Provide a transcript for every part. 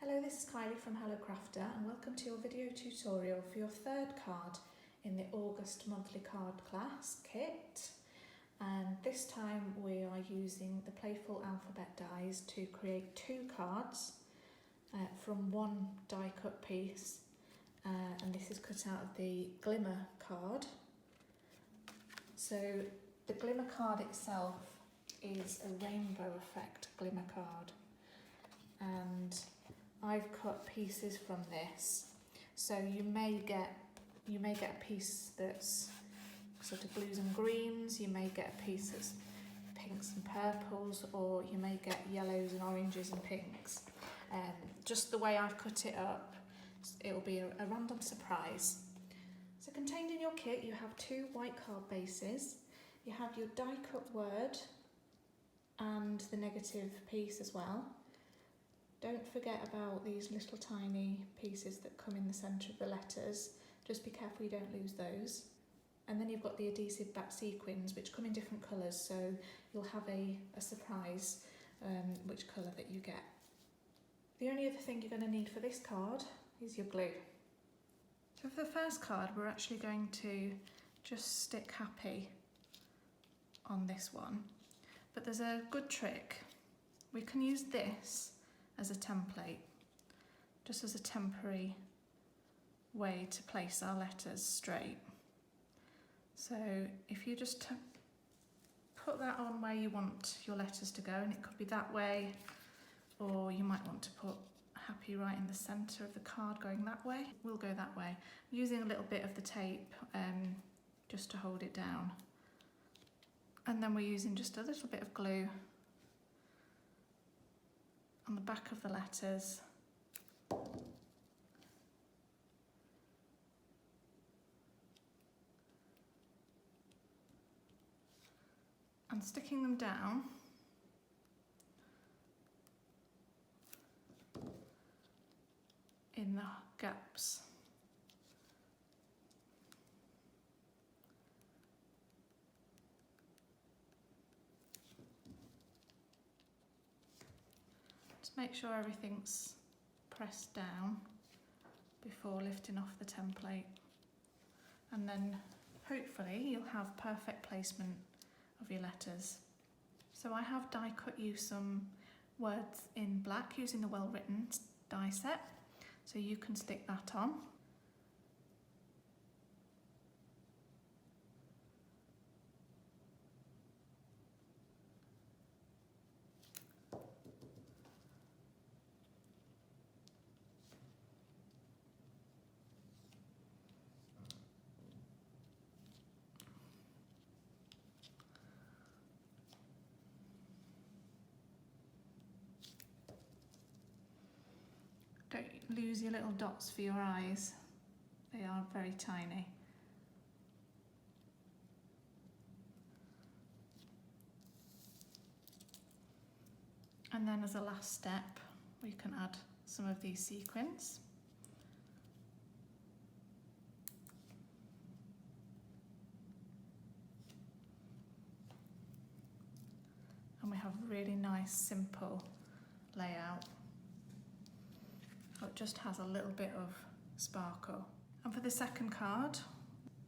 Hello, this is Kylie from Hello Crafter and welcome to your video tutorial for your third card in the August monthly card class kit. And this time we are using the Playful alphabet dies to create two cards from one die cut piece, and this is cut out of the Glimmer card. So the Glimmer card itself is a rainbow effect glimmer card, and I've cut pieces from this, so you may get a piece that's sort of blues and greens, you may get a piece that's pinks and purples, or you may get yellows and oranges and pinks. Just the way I've cut it up, it'll be a random surprise. So contained in your kit you have two white card bases, you have your die cut word and the negative piece as well. Don't forget about these little tiny pieces that come in the centre of the letters. Just be careful you don't lose those. And then you've got the adhesive back sequins, which come in different colours, so you'll have a surprise which colour that you get. The only other thing you're going to need for this card is your glue. So for the first card, we're actually going to just stick happy on this one. But there's a good trick. We can use this as a template, just as a temporary way to place our letters straight. So if you just put that on where you want your letters to go, and it could be that way, or you might want to put happy right in the centre of the card going that way. We'll go that way. I'm using a little bit of the tape just to hold it down. And then we're using just a little bit of glue on the back of the letters. And sticking them down in the gaps. Just make sure everything's pressed down before lifting off the template, and then hopefully you'll have perfect placement of your letters. So I have die cut you some words in black using the well written die set, so you can stick that on. Don't lose your little dots for your eyes, they are very tiny. And then as a last step, we can add some of these sequins. And we have a really nice simple layout. It just has a little bit of sparkle. And for the second card,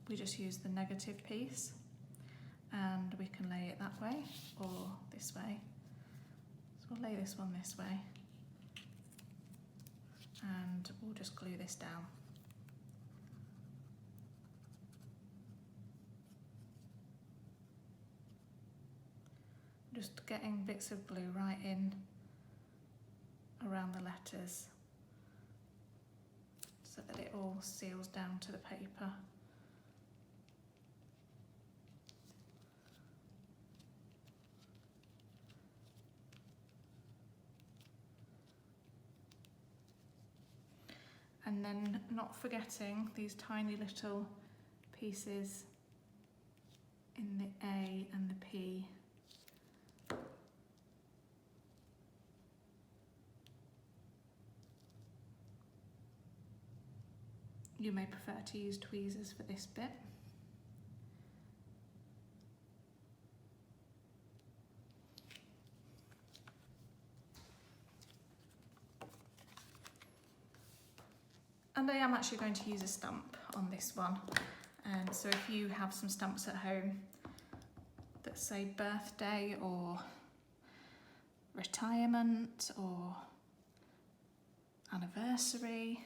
we just use the negative piece, and we can lay it that way or this way. So we'll lay this one this way, and we'll just glue this down. Just getting bits of glue right in around the letters, so that it all seals down to the paper. And then not forgetting these tiny little pieces in the A and the P. You may prefer to use tweezers for this bit. And I am actually going to use a stamp on this one. So if you have some stamps at home that say birthday or retirement or anniversary,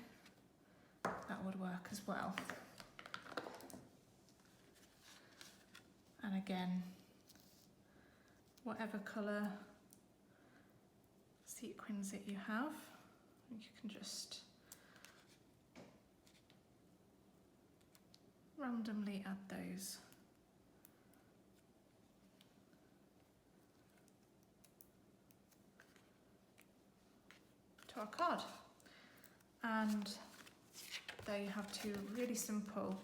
that would work as well. And again, whatever colour sequins that you have, you can just randomly add those. To our card. And there you have two really simple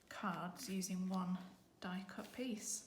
cards using one die cut piece.